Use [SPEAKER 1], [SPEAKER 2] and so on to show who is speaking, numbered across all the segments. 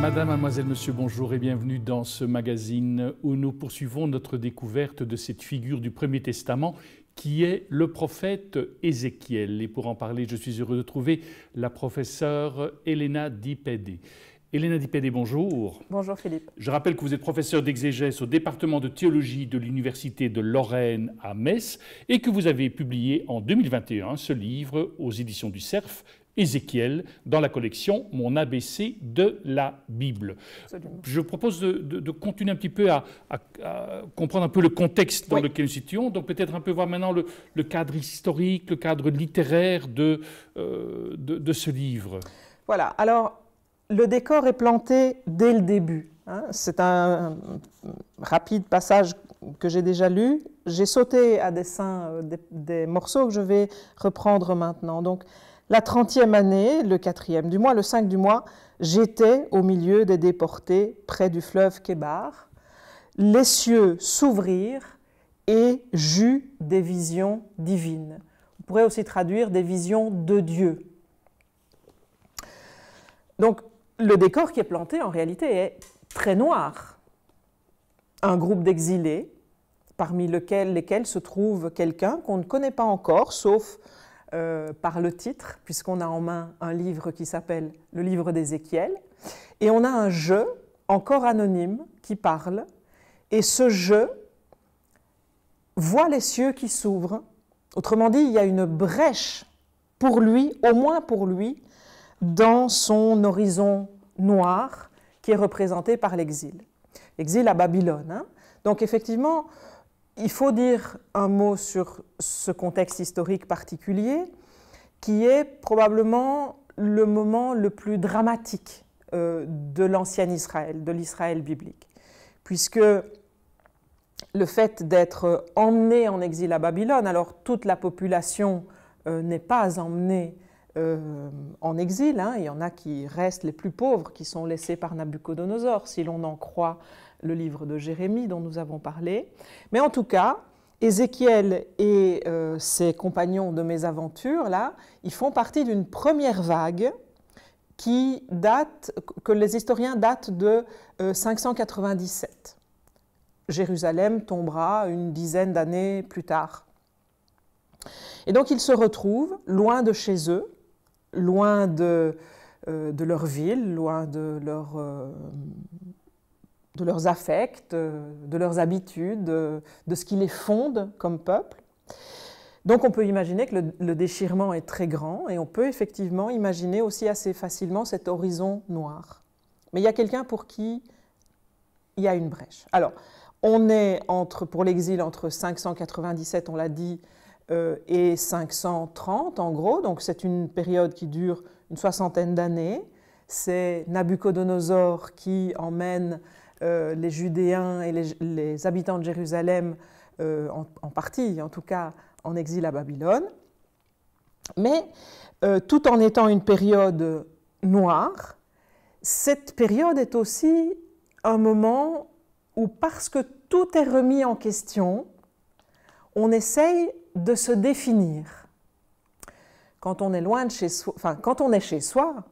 [SPEAKER 1] Madame, mademoiselle, monsieur, bonjour et bienvenue dans ce magazine où nous poursuivons notre découverte de cette figure du Premier Testament qui est le prophète Ézéchiel. Et pour en parler, je suis heureux de trouver la professeure Elena Di Pede. Elena Di Pede, bonjour.
[SPEAKER 2] Bonjour Philippe.
[SPEAKER 1] Je rappelle que vous êtes professeur d'exégèse au département de théologie de l'Université de Lorraine à Metz et que vous avez publié en 2021 ce livre aux éditions du Cerf, Ézéchiel, dans la collection Mon ABC de la Bible.
[SPEAKER 2] Absolument.
[SPEAKER 1] Je propose de continuer un petit peu à comprendre un peu le contexte dans lequel nous situons, donc peut-être un peu voir maintenant le cadre historique, le cadre littéraire de ce livre.
[SPEAKER 2] Voilà, alors le décor est planté dès le début. C'est un rapide passage que j'ai déjà lu. J'ai sauté à dessein des morceaux que je vais reprendre maintenant. Donc, la 30e année, le 4e du mois, le 5 du mois, j'étais au milieu des déportés près du fleuve Kébar. Les cieux s'ouvrirent et j'eus des visions divines. On pourrait aussi traduire des visions de Dieu. Donc, le décor qui est planté, en réalité, est très noir. Un groupe d'exilés, parmi lesquels se trouve quelqu'un qu'on ne connaît pas encore, sauf par le titre, puisqu'on a en main un livre qui s'appelle le livre d'Ézéchiel, et on a un je, encore anonyme, qui parle, et ce je voit les cieux qui s'ouvrent. Autrement dit, il y a une brèche pour lui, au moins pour lui, dans son horizon noir qui est représenté par l'exil. L'exil à Babylone. Donc effectivement, il faut dire un mot sur ce contexte historique particulier qui est probablement le moment le plus dramatique de l'ancien Israël, de l'Israël biblique. Puisque le fait d'être emmené en exil à Babylone, alors toute la population n'est pas emmenée en exil, il y en a qui restent les plus pauvres, qui sont laissés par Nabuchodonosor, si l'on en croit le livre de Jérémie dont nous avons parlé. Mais en tout cas, Ézéchiel et ses compagnons de mésaventure, là, ils font partie d'une première vague que les historiens datent de 597. Jérusalem tombera une dizaine d'années plus tard. Et donc ils se retrouvent loin de chez eux, loin de leur ville, loin de leurs affects, de leurs habitudes, de ce qui les fonde comme peuple. Donc on peut imaginer que le déchirement est très grand et on peut effectivement imaginer aussi assez facilement cet horizon noir. Mais il y a quelqu'un pour qui il y a une brèche. Alors, on est pour l'exil entre 597, on l'a dit, et 530 en gros, donc c'est une période qui dure une soixantaine d'années. C'est Nabuchodonosor qui emmène les Judéens et les habitants de Jérusalem, en partie en tout cas, en exil à Babylone. Mais tout en étant une période noire, cette période est aussi un moment où, parce que tout est remis en question, on essaye de se définir. Quand on est loin de chez soi, quand on est chez soi,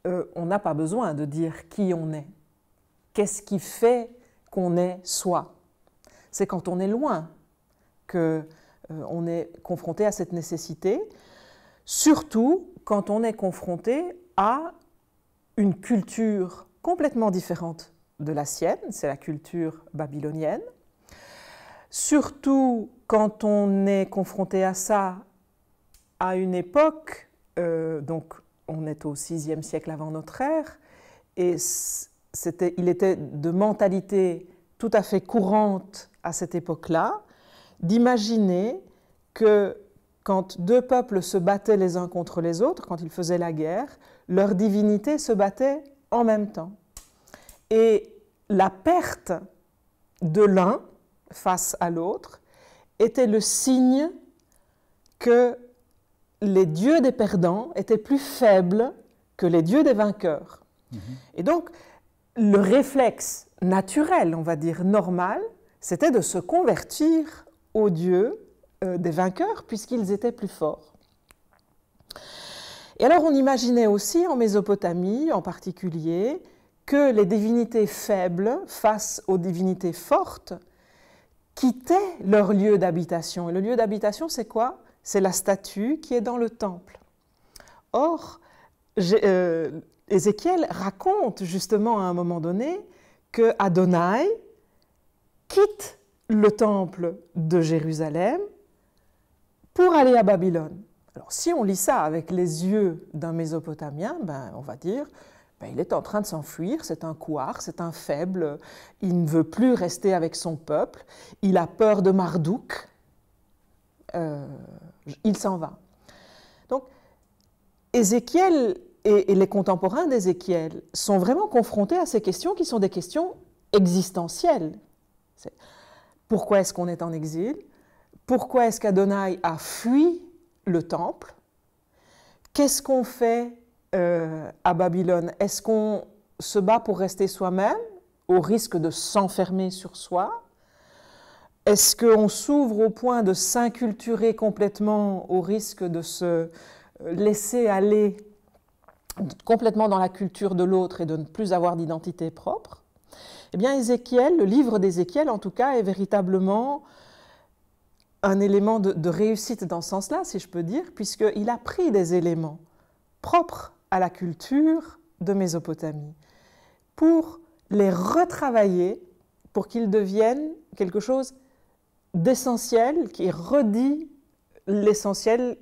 [SPEAKER 2] on n'a pas besoin de dire qui on est. Qu'est-ce qui fait qu'on est soi? C'est quand on est loin qu'on est confronté à cette nécessité, surtout quand on est confronté à une culture complètement différente de la sienne, c'est la culture babylonienne. Surtout quand on est confronté à ça à une époque, donc on est au VIe siècle avant notre ère, et il était de mentalité tout à fait courante à cette époque-là, d'imaginer que quand deux peuples se battaient les uns contre les autres, quand ils faisaient la guerre, leur divinité se battait en même temps. Et la perte de l'un face à l'autre était le signe que les dieux des perdants étaient plus faibles que les dieux des vainqueurs. Et donc, le réflexe naturel, on va dire normal, c'était de se convertir aux dieux des vainqueurs, puisqu'ils étaient plus forts. Et alors, on imaginait aussi, en Mésopotamie en particulier, que les divinités faibles, face aux divinités fortes, quittaient leur lieu d'habitation. Et le lieu d'habitation, c'est quoi? C'est la statue qui est dans le temple. Or, Ézéchiel raconte justement à un moment donné que Adonai quitte le temple de Jérusalem pour aller à Babylone. Alors, si on lit ça avec les yeux d'un Mésopotamien, on va dire, il est en train de s'enfuir, c'est un couard, c'est un faible, il ne veut plus rester avec son peuple, il a peur de Marduk, il s'en va. Donc, Ézéchiel et les contemporains d'Ézéchiel sont vraiment confrontés à ces questions qui sont des questions existentielles. Pourquoi est-ce qu'on est en exil? Pourquoi est-ce qu'Adonai a fui le temple? Qu'est-ce qu'on fait à Babylone? Est-ce qu'on se bat pour rester soi-même, au risque de s'enfermer sur soi? Est-ce qu'on s'ouvre au point de s'inculturer complètement au risque de se laisser aller complètement dans la culture de l'autre et de ne plus avoir d'identité propre? Eh bien, Ézéchiel, le livre d'Ézéchiel, en tout cas, est véritablement un élément de réussite dans ce sens-là, si je peux dire, puisqu'il a pris des éléments propres à la culture de Mésopotamie pour les retravailler, pour qu'ils deviennent quelque chose d'essentiel, qui redit l'essentiel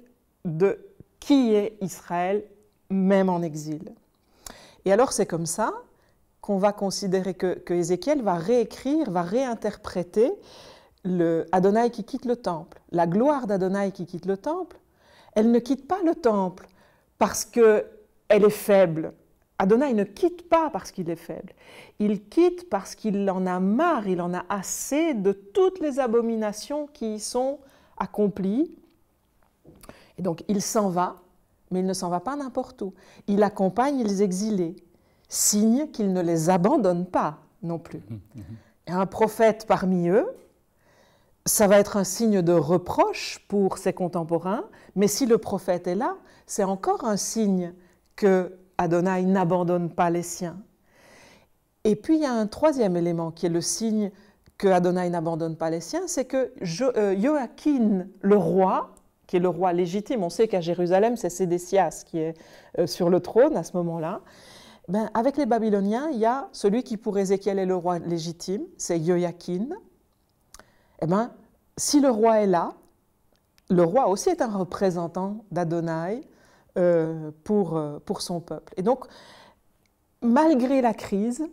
[SPEAKER 2] de qui est Israël, même en exil. Et alors c'est comme ça qu'on va considérer que Ézéchiel va réécrire, va réinterpréter le Adonai qui quitte le temple. La gloire d'Adonai qui quitte le temple, elle ne quitte pas le temple parce qu'elle est faible. Adonai ne quitte pas parce qu'il est faible. Il quitte parce qu'il en a marre, il en a assez de toutes les abominations qui y sont accomplies. Et donc il s'en va, mais il ne s'en va pas n'importe où. Il accompagne les exilés, signe qu'il ne les abandonne pas non plus. Il y a un prophète parmi eux, ça va être un signe de reproche pour ses contemporains, mais si le prophète est là, c'est encore un signe que Adonai n'abandonne pas les siens. Et puis il y a un troisième élément qui est le signe que Adonai n'abandonne pas les siens, c'est que Joachim, le roi, qui est le roi légitime, on sait qu'à Jérusalem c'est Sédécias qui est sur le trône à ce moment-là, avec les Babyloniens, il y a celui qui pour Ézéchiel est le roi légitime, c'est Joachim. Si le roi est là, le roi aussi est un représentant d'Adonai pour son peuple. Et donc, malgré la crise,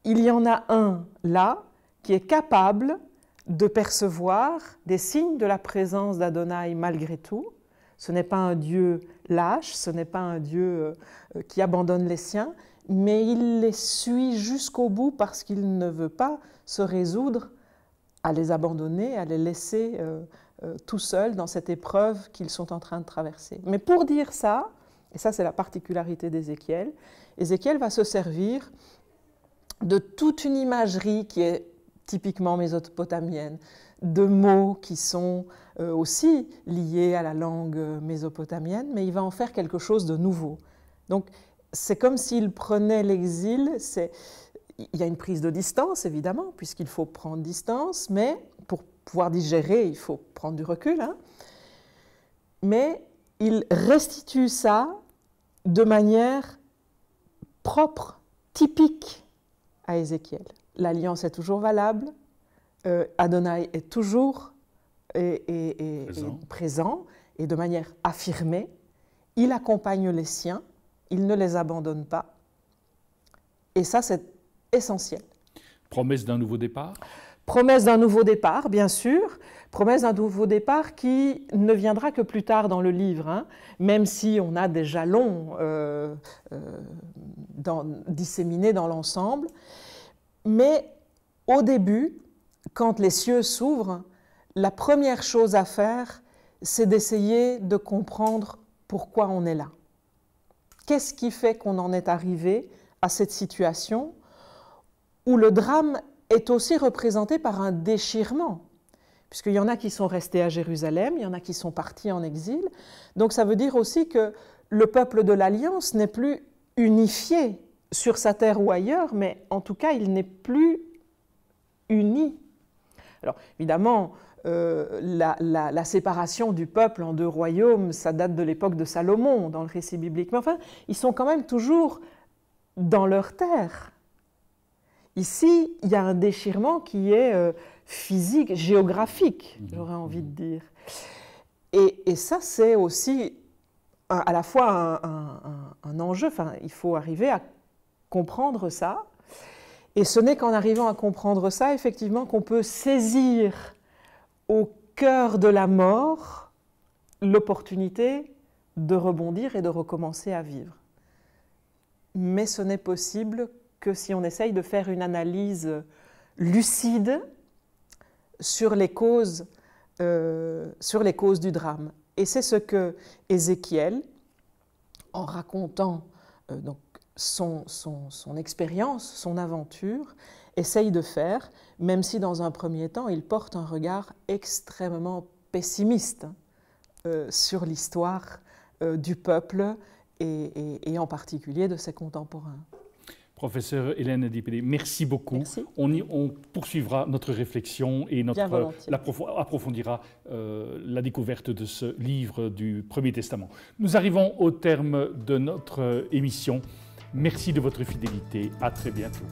[SPEAKER 2] il y en a un là qui est capable de percevoir des signes de la présence d'Adonai malgré tout. Ce n'est pas un Dieu lâche, ce n'est pas un Dieu qui abandonne les siens, mais il les suit jusqu'au bout parce qu'il ne veut pas se résoudre à les abandonner, à les laisser tout seuls dans cette épreuve qu'ils sont en train de traverser. Mais pour dire ça, et ça c'est la particularité d'Ézéchiel, Ézéchiel va se servir de toute une imagerie qui est typiquement mésopotamienne, de mots qui sont aussi liés à la langue mésopotamienne, mais il va en faire quelque chose de nouveau. Donc c'est comme s'il prenait l'exil, il y a une prise de distance évidemment, puisqu'il faut prendre distance, mais pour pouvoir digérer, il faut prendre du recul, mais il restitue ça de manière propre, typique à Ézéchiel. L'alliance est toujours valable, Adonai est toujours présent et de manière affirmée, il accompagne les siens, il ne les abandonne pas, et ça c'est essentiel.
[SPEAKER 1] Promesse d'un nouveau départ?
[SPEAKER 2] Promesse d'un nouveau départ, bien sûr. Promesse d'un nouveau départ qui ne viendra que plus tard dans le livre, même si on a des jalons disséminés dans l'ensemble. Mais au début, quand les cieux s'ouvrent, la première chose à faire, c'est d'essayer de comprendre pourquoi on est là. Qu'est-ce qui fait qu'on en est arrivé à cette situation où le drame est aussi représenté par un déchirement, puisqu'il y en a qui sont restés à Jérusalem, il y en a qui sont partis en exil. Donc ça veut dire aussi que le peuple de l'Alliance n'est plus unifié sur sa terre ou ailleurs, mais en tout cas, il n'est plus uni. Alors, évidemment, la séparation du peuple en deux royaumes, ça date de l'époque de Salomon dans le récit biblique. Mais enfin, ils sont quand même toujours dans leur terre. Ici, il y a un déchirement qui est physique, géographique, j'aurais envie de dire. Et ça, c'est aussi à la fois un enjeu. Enfin, il faut arriver à comprendre ça. Et ce n'est qu'en arrivant à comprendre ça, effectivement, qu'on peut saisir au cœur de la mort l'opportunité de rebondir et de recommencer à vivre. Mais ce n'est possible que si on essaye de faire une analyse lucide sur les causes du drame. Et c'est ce que Ézéchiel, en racontant donc son expérience, son aventure, essaye de faire, même si dans un premier temps, il porte un regard extrêmement pessimiste sur l'histoire du peuple et en particulier de ses contemporains.
[SPEAKER 1] Professeur Hélène Di-Pelé, merci beaucoup.
[SPEAKER 2] Merci.
[SPEAKER 1] On poursuivra notre réflexion et approfondira la découverte de ce livre du Premier Testament. Nous arrivons au terme de notre émission. Merci de votre fidélité. À très bientôt.